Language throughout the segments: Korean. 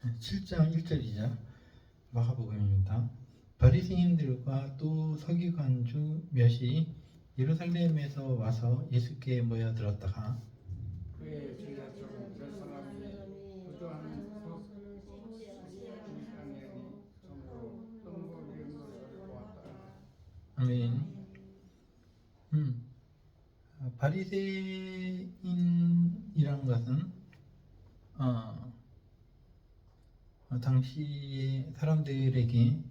7장 1절이죠. 마가복음입니다. 바리새인들과 또 서기관주 몇이 예루살렘에서 와서 예수께 모여들었다가 그의 제자처럼 몇 사람이 부조한 석가네니 성으로 똥을 이은 것을 보았다. 아멘. 바리새인이란 것은 당시의 사람들에게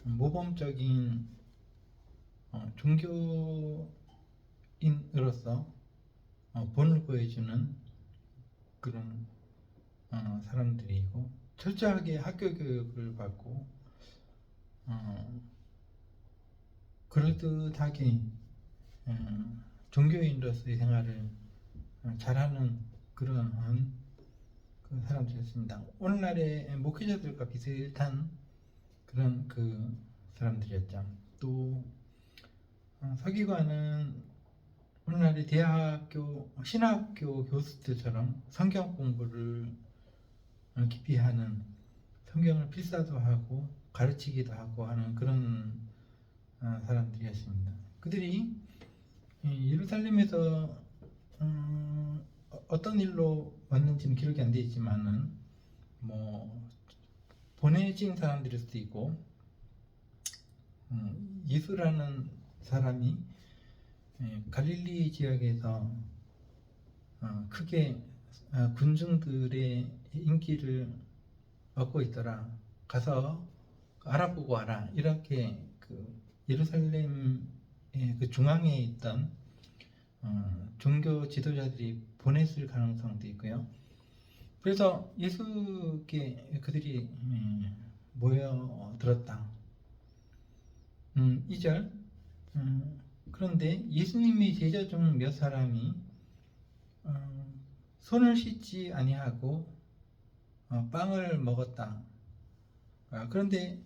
모범적인 종교인으로서 본을 보여주는 그런 사람들이고, 철저하게 학교 교육을 받고 그럴듯하게 종교인으로서의 생활을 잘하는 그러한 그 사람들이었습니다. 오늘날의 목회자들과 비슷한 그런 그 사람들이었죠. 또 서기관은 오늘날의 대학교, 신학교 교수들처럼 성경 공부를 깊이 하는, 성경을 필사도 하고 가르치기도 하고 하는 그런 사람들이었습니다. 그들이 예루살렘에서 어떤 일로 왔는지는 기록이 안 되어 있지만은 보내진 사람들일 수도 있고, 예수라는 사람이 갈릴리 지역에서 크게 군중들의 인기를 얻고 있더라, 가서 알아보고 와라, 이렇게 그 예루살렘의 그 중앙에 있던 종교 지도자들이 보냈을 가능성도 있고요. 그래서 예수께 그들이 모여들었다. 2절. 그런데 예수님의 제자 중 몇 사람이 손을 씻지 아니하고 빵을 먹었다. 그런데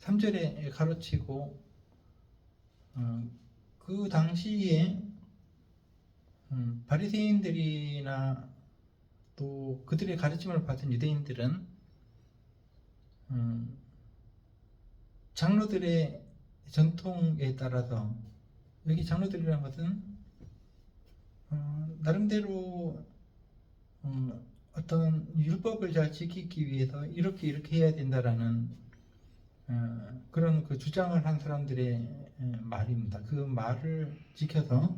3절에 가로치고 그 당시에 바리새인들이나 또 그들의 가르침을 받은 유대인들은 장로들의 전통에 따라서, 여기 장로들이라는 것은 나름대로 어떤 율법을 잘 지키기 위해서 이렇게 해야 된다라는 그런 그 주장을 한 사람들의 말입니다. 그 말을 지켜서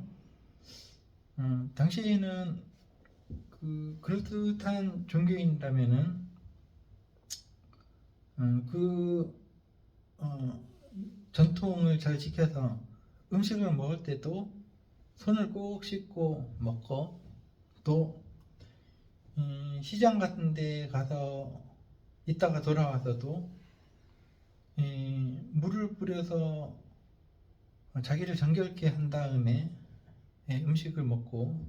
당시에는 그럴듯한 종교인이라면은 전통을 잘 지켜서 음식을 먹을 때도 손을 꼭 씻고 먹고, 또 시장 같은 데 가서 있다가 돌아와서도 물을 뿌려서 자기를 정결케 한 다음에 음식을 먹고,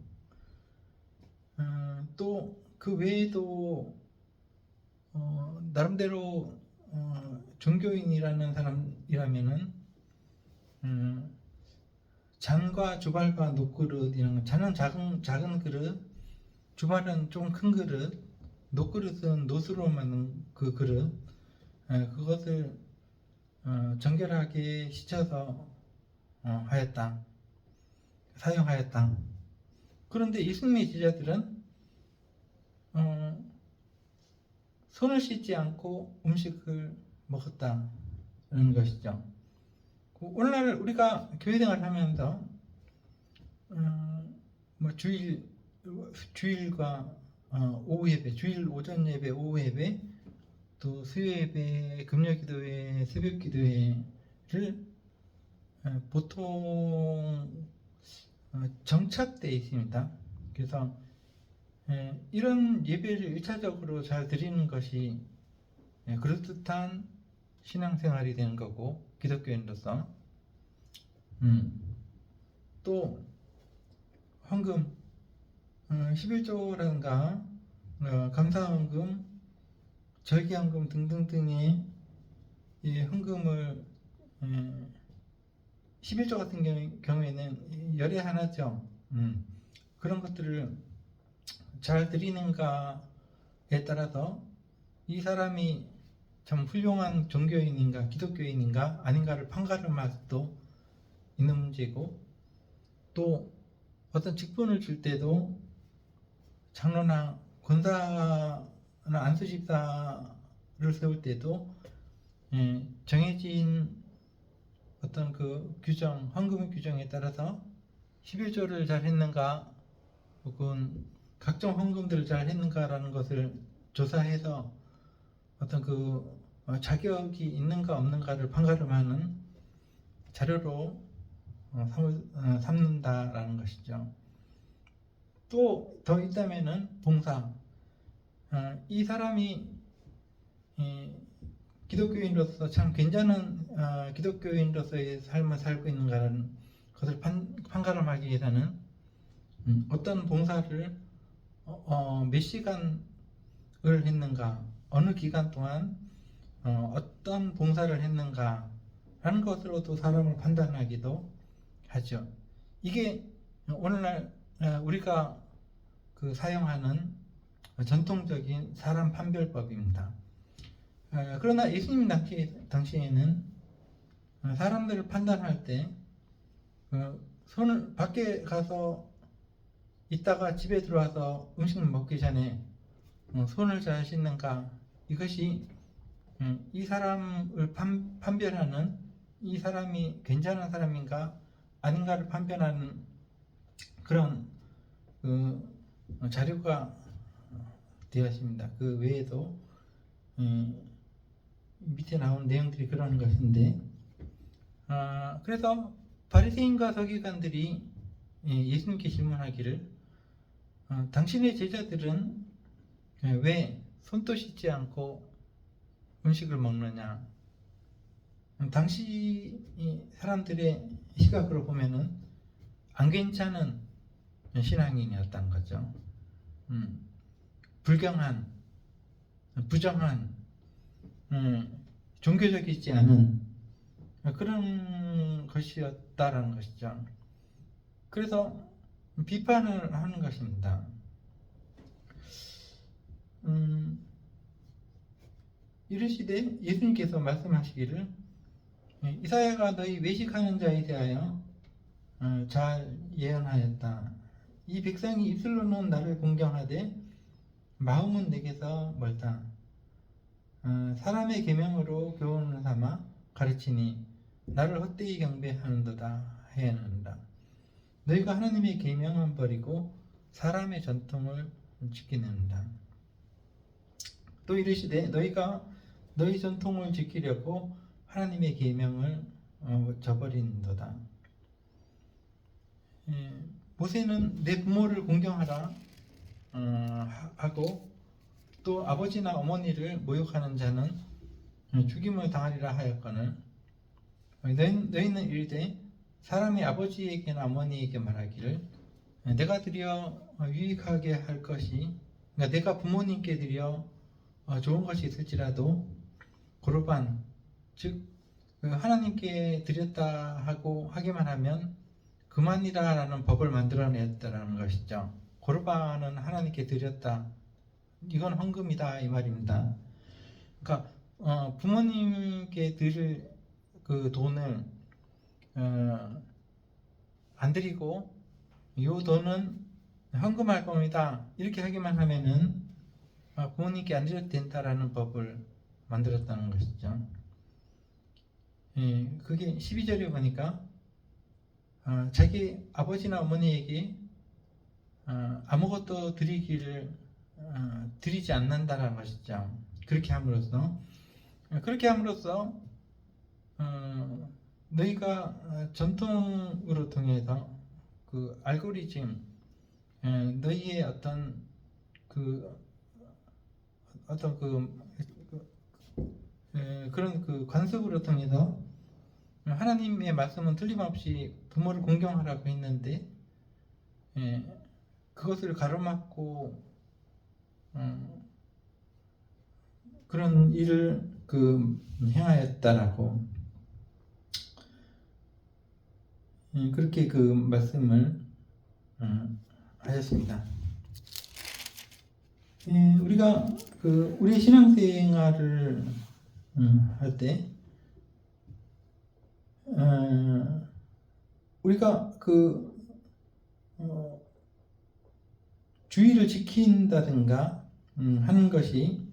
또 그 외에도 나름대로 종교인이라는 사람이라면은 잔과 주발과 녹그릇, 이런 잔은 작은 그릇, 주발은 좀 큰 그릇, 녹그릇은 놋으로 만든 그 그릇, 그것을 정결하게 씻어서 사용하였다. 그런데 예수님의 제자들은 손을 씻지 않고 음식을 먹었다는 것이죠. 오늘날 우리가 교회생활을 하면서 주일과 오후 예배, 주일 오전 예배, 오후 예배, 또 수요 예배, 금요 기도회, 새벽 기도회를 보통 정착되어 있습니다. 그래서 이런 예배를 1차적으로 잘 드리는 것이 그럴듯한 신앙생활이 되는 거고, 기독교인으로서 또 헌금, 11조라든가 감사헌금, 절기헌금 등등등의 헌금을 11조 같은 경우에는 열에 하나죠. 그런 것들을 잘 드리는가에 따라서 이 사람이 참 훌륭한 종교인인가 기독교인인가 아닌가를 판가름할 수도 있는 문제고, 또 어떤 직분을 줄 때도 장로나 권사나 안수집사를 세울 때도 정해진 어떤 그 규정, 헌금 규정에 따라서 11조를 잘 했는가 혹은 각종 헌금들을 잘 했는가라는 것을 조사해서 어떤 그 자격이 있는가 없는가를 판가름하는 자료로 삼는다라는 것이죠. 또 더 있다면은 봉사. 이 사람이 기독교인으로서 참 괜찮은 기독교인으로서의 삶을 살고 있는가라는 것을 판가름하기 위해서는 어떤 봉사를 몇 시간을 했는가, 어느 기간 동안 어떤 봉사를 했는가라는 것으로도 사람을 판단하기도 하죠. 이게 오늘날 우리가 그 사용하는 전통적인 사람 판별법입니다. 그러나 예수님 당시에는 사람들을 판단할 때 손을 밖에 가서 있다가 집에 들어와서 음식을 먹기 전에 손을 잘 씻는가, 이것이 이 사람을 판별하는, 이 사람이 괜찮은 사람인가 아닌가를 판별하는 그런 자료가 되었습니다. 그 외에도 밑에 나온 내용들이 그런 것인데, 그래서 바리새인과 서기관들이 예수님께 질문하기를, 당신의 제자들은 왜 손도 씻지 않고 음식을 먹느냐? 당시 사람들의 시각으로 보면은 안 괜찮은 신앙인이었던 거죠. 불경한, 부정한, 종교적이지 않은 그런 것이었다라는 것이죠. 그래서 비판을 하는 것입니다. 이르시되 예수님께서 말씀하시기를, 이사야가 너희 외식하는 자에 대하여 잘 예언하였다. 이 백성이 입술로는 나를 공경하되 마음은 내게서 멀다. 사람의 계명으로 교훈을 삼아 가르치니 나를 헛되이 경배하는도다 하였느니라. 너희가 하나님의 계명은 버리고 사람의 전통을 지키는다. 또 이르시되 너희가 너희 전통을 지키려고 하나님의 계명을 저버린도다. 모세는 내 부모를 공경하라 하고, 또 아버지나 어머니를 모욕하는 자는 죽임을 당하리라 하였거늘, 너희는 이르되 사람이 아버지에게나 어머니에게 말하기를, 내가 드려 유익하게 할 것이, 그러니까 내가 부모님께 드려 좋은 것이 있을지라도 고르반, 즉 하나님께 드렸다 하고 하기만 하면 그만이라라는 법을 만들어냈다라는 것이죠. 고르반은 하나님께 드렸다, 이건 헌금이다 이 말입니다. 그러니까 부모님께 드릴 그 돈을 안 드리고 이 돈은 헌금할 겁니다 이렇게 하기만 하면은 부모님께 안 드려도 된다라는 법을 만들었다는 것이죠. 그게 12절에 보니까 자기 아버지나 어머니에게 아무것도 드리지 않는다라는 것이죠. 그렇게 함으로써 너희가 전통으로 통해서 그 알고리즘, 너희의 어떤 그런 그 관습으로 통해서 하나님의 말씀은 틀림없이 부모를 공경하라고 했는데, 그것을 가로막고 그런 일을 행하였다라고 그렇게 그 말씀을 하셨습니다. 우리가 그 우리 신앙생활을 할 때 우리가 그 주의를 지킨다든가 하는 것이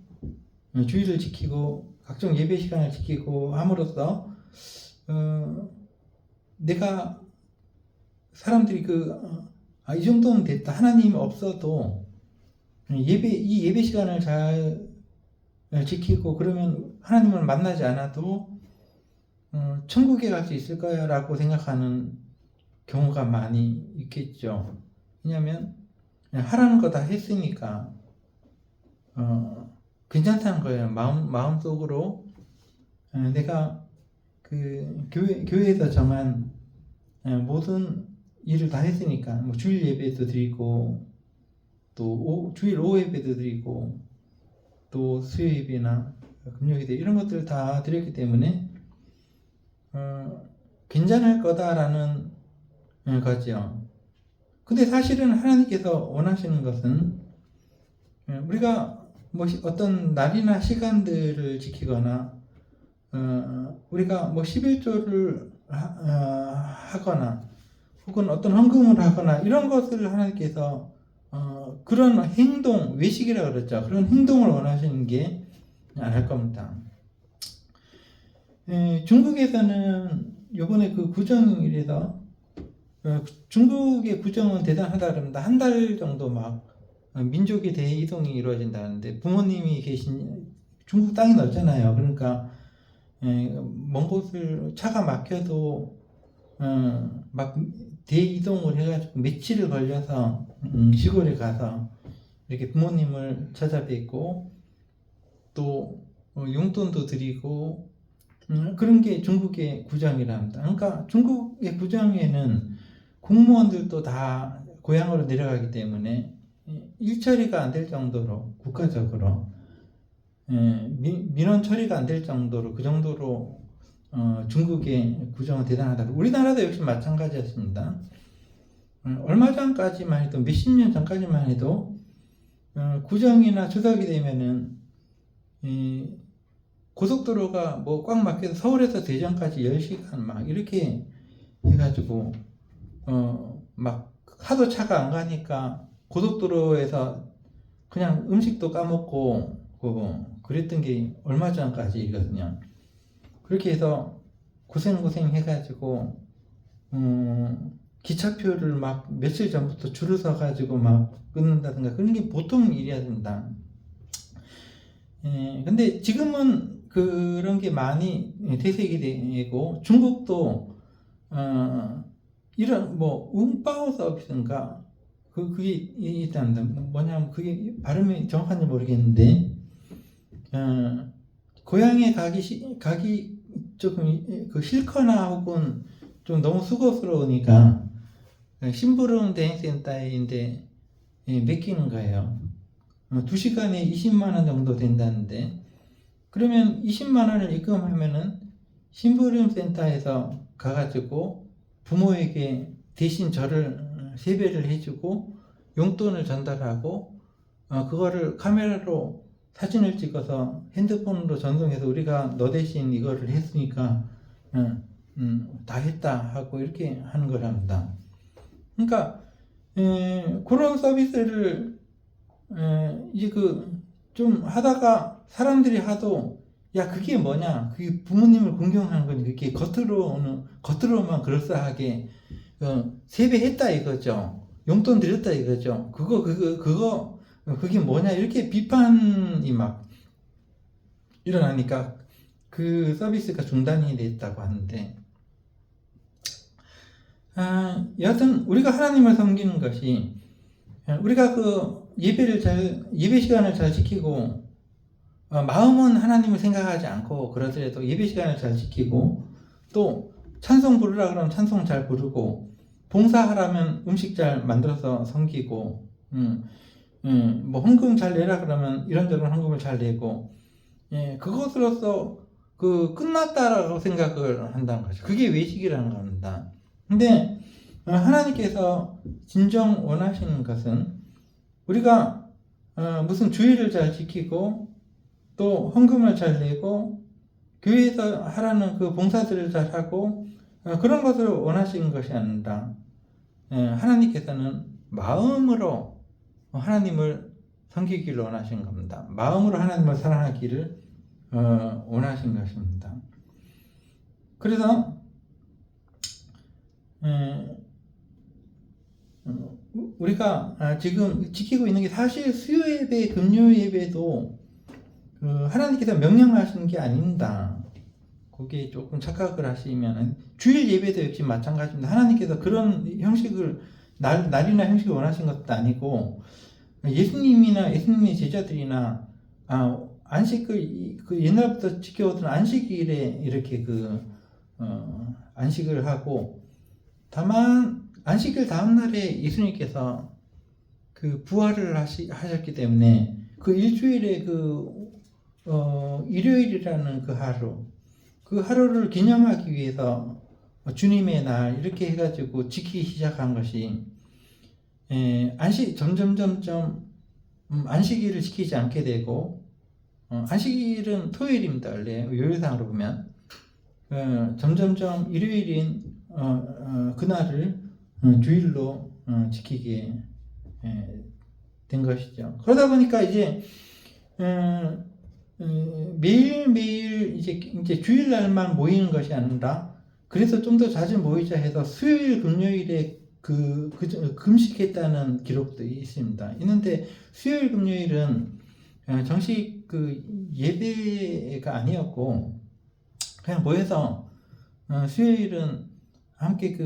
주의를 지키고 각종 예배 시간을 지키고 함으로써 내가 사람들이 이 정도는 됐다. 하나님 없어도 이 예배 시간을 잘 지키고 그러면 하나님을 만나지 않아도 천국에 갈 수 있을 거야 라고 생각하는 경우가 많이 있겠죠. 왜냐하면 하라는 거 다 했으니까 괜찮다는 거예요. 마음속으로 내가 그 교회에서 정한 모든 일을 다 했으니까 뭐 주일 예배도 드리고 또 주일 오후 예배도 드리고 또 수요 예배나 금요 예배 이런 것들을 다 드렸기 때문에 괜찮을 거다라는 거죠. 근데 사실은 하나님께서 원하시는 것은 우리가 뭐 어떤 날이나 시간들을 지키거나 우리가 뭐 11조를 하거나 혹은 어떤 헌금을 하거나 이런 것을 하나님께서 그런 행동, 외식이라고 그랬죠. 그런 행동을 원하시는 게 안 할 겁니다. 중국에서는 요번에 그 구정일에서 중국의 구정은 대단하다 그럽니다. 한 달 정도 막 민족의 대이동이 이루어진다는데 부모님이 계신 중국 땅이 넓잖아요. 그러니까 먼 곳을 차가 막혀도 막 대이동을 해가지고 며칠을 걸려서 시골에 가서 이렇게 부모님을 찾아뵙고 또 용돈도 드리고 그런 게 중국의 구정이랍니다. 그러니까 중국의 구정에는 공무원들도 다 고향으로 내려가기 때문에 일처리가 안 될 정도로 국가적으로 민원 처리가 안 될 정도로 그 정도로 중국의 구정은 대단하다고. 우리나라도 역시 마찬가지였습니다. 얼마 전까지만 해도 몇십 년 전까지만 해도 구정이나 추석이 되면은 고속도로가 뭐 꽉 막혀서 서울에서 대전까지 10시간 막 이렇게 해가지고 막 하도 차가 안 가니까 고속도로에서 그냥 음식도 까먹고 그랬던 게 얼마 전까지거든요. 그렇게 해서 고생 해가지고 기차표를 막 며칠 전부터 줄을 서가지고 막 끊는다든가 그런 게 보통 일이야 된다. 근데 지금은 그런 게 많이 퇴색이 되고 중국도 이런 뭐 웅바오 서비스인가 그게 있답니다. 뭐냐면 그게 발음이 정확한지 모르겠는데 고향에 가기 조금 싫거나 혹은 좀 너무 수고스러우니까 심부름 대행센터인데 맡기는 거예요. 2시간에 20만 원 정도 된다는데 그러면 20만 원을 입금하면은 심부름 센터에서 가가지고 부모에게 대신 저를 세배를 해주고 용돈을 전달하고 그거를 카메라로 사진을 찍어서 핸드폰으로 전송해서 우리가 너 대신 이거를 했으니까 다 했다 하고 이렇게 하는 거랍니다. 그러니까 그런 서비스를 이제 좀 하다가 사람들이 하도 야 그게 뭐냐 그게 부모님을 공경하는 거니 그게 겉으로만 그럴싸하게 세배했다 이거죠. 용돈 드렸다 이거죠. 그게 뭐냐 이렇게 비판이 막 일어나니까 그 서비스가 중단이 됐다고 하는데 여하튼 우리가 하나님을 섬기는 것이 우리가 예배 시간을 잘 지키고 마음은 하나님을 생각하지 않고 그러더라도 예배 시간을 잘 지키고 또 찬송 부르라 그러면 찬송 잘 부르고 봉사하라면 음식 잘 만들어서 섬기고 뭐 헌금 잘 내라 그러면 이런저런 헌금을 잘 내고 그것으로서 끝났다라고 생각을 한다는 거죠. 그게 외식이라는 겁니다. 근데 하나님께서 진정 원하시는 것은 우리가 무슨 주의를 잘 지키고 또 헌금을 잘 내고 교회에서 하라는 그 봉사들을 잘 하고 그런 것을 원하시는 것이 아니라 하나님께서는 마음으로 하나님을 섬기기를 원하신 겁니다. 마음으로 하나님을 사랑하기를 원하신 것입니다. 그래서 우리가 지금 지키고 있는 게 사실 수요 예배, 금요 예배도 하나님께서 명령하시는 게 아닙니다. 거기에 조금 착각을 하시면 주일 예배도 역시 마찬가지입니다. 하나님께서 그런 형식을 날이나 형식을 원하신 것도 아니고 예수님이나 예수님의 제자들이나 안식을 그 옛날부터 지켜오던 안식일에 이렇게 안식을 하고 다만 안식일 다음 날에 예수님께서 그 부활을 하셨기 때문에 그 일주일에 일요일이라는 그 하루를 기념하기 위해서 주님의 날 이렇게 해가지고 지키기 시작한 것이 점점 안식일을 지키지 않게 되고 안식일은 토요일입니다. 원래 요일상으로 보면 점점 일요일인 그날을 주일로 지키게 된 것이죠. 그러다 보니까 이제 매일매일 이제 주일날만 모이는 것이 아니라 그래서 좀 더 자주 모이자 해서 수요일, 금요일에 금식했다는 기록도 있습니다. 있는데 수요일, 금요일은 정식 예배가 아니었고 그냥 모여서 수요일은 함께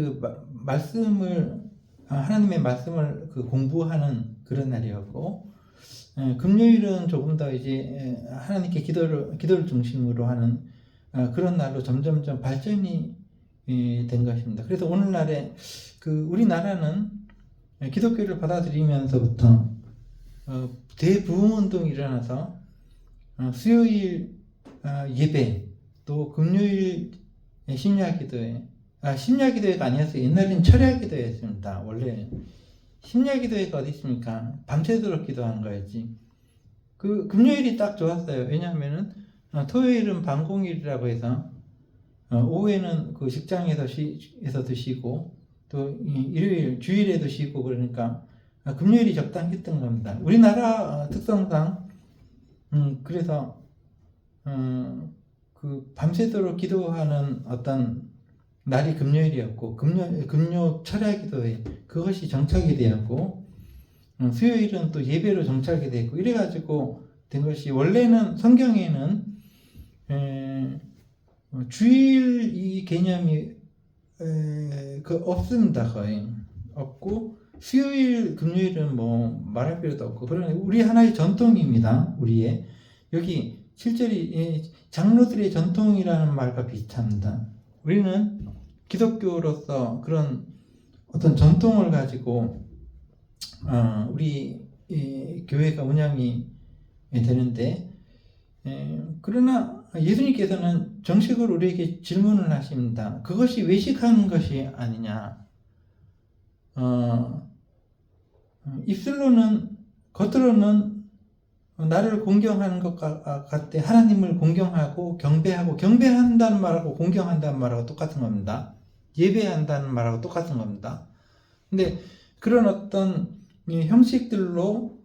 하나님의 말씀을 공부하는 그런 날이었고 금요일은 조금 더 이제 하나님께 기도를 중심으로 하는 그런 날로 점점 발전이 된 것입니다. 그래서 오늘날에 우리나라는 기독교를 받아들이면서부터 대부흥운동이 일어나서 수요일 예배 또 금요일 심야기도회 심야기도회가 아니었어요. 옛날엔 철야기도회였습니다. 원래 심야기도회가 어디 있습니까? 밤새도록 기도하는 거였지. 금요일이 딱 좋았어요. 왜냐하면은 토요일은 밤공일이라고 해서 오후에는 직장에서도 쉬고 또 일요일 주일에도 쉬고 그러니까 금요일이 적당했던 겁니다. 우리나라 특성상 그래서 밤새도록 기도하는 어떤 날이 금요일이었고 금요 철야기도회 그것이 정착이 되었고 수요일은 또 예배로 정착이 되고 이래가지고 된 것이 원래는 성경에는 주일 이 개념이 없습니다. 거의 없고 수요일 금요일은 뭐 말할 필요도 없고 그러나 우리 하나의 전통입니다. 우리의 여기 실제로 장로들의 전통이라는 말과 비슷합니다. 우리는 기독교로서 그런 어떤 전통을 가지고 우리 교회가 운영이 되는데 그러나 예수님께서는 정식으로 우리에게 질문을 하십니다. 그것이 외식하는 것이 아니냐. 입술로는 겉으로는 나를 공경하는 것 같아 하나님을 공경하고 경배한다는 말하고 공경한다는 말하고 똑같은 겁니다. 예배한다는 말하고 똑같은 겁니다. 근데 그런 어떤 형식들로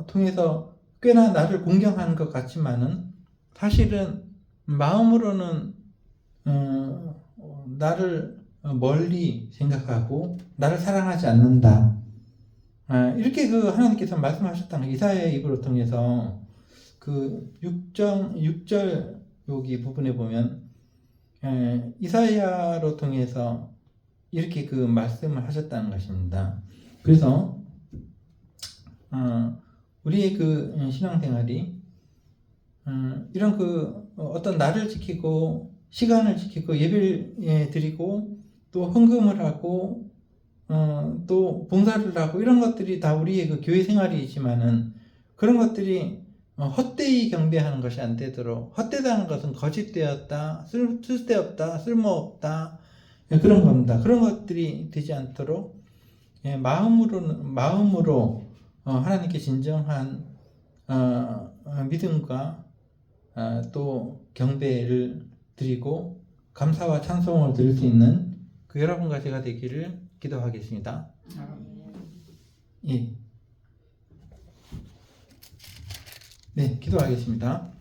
통해서 꽤나 나를 공경하는 것 같지만은 사실은 마음으로는 나를 멀리 생각하고 나를 사랑하지 않는다. 이렇게 하나님께서 말씀하셨다는 이사야의 입으로 통해서 6절 여기 부분에 보면 이사야로 통해서 이렇게 말씀을 하셨다는 것입니다. 그래서 우리의 신앙생활이 이런 어떤 날을 지키고 시간을 지키고 예배를 드리고 또 헌금을 하고 또 봉사를 하고 이런 것들이 다 우리의 교회 생활이지만은 그런 것들이 헛되이 경배하는 것이 안 되도록 헛되다는 것은 거짓되었다, 쓸데없다, 쓸모없다 그런 겁니다. 그런 것들이 되지 않도록 마음으로 하나님께 진정한 믿음과 또 경배를 드리고 감사와 찬송을 드릴 수 있는 그 여러분과 제가 되기를 기도하겠습니다. 예. 네, 기도하겠습니다.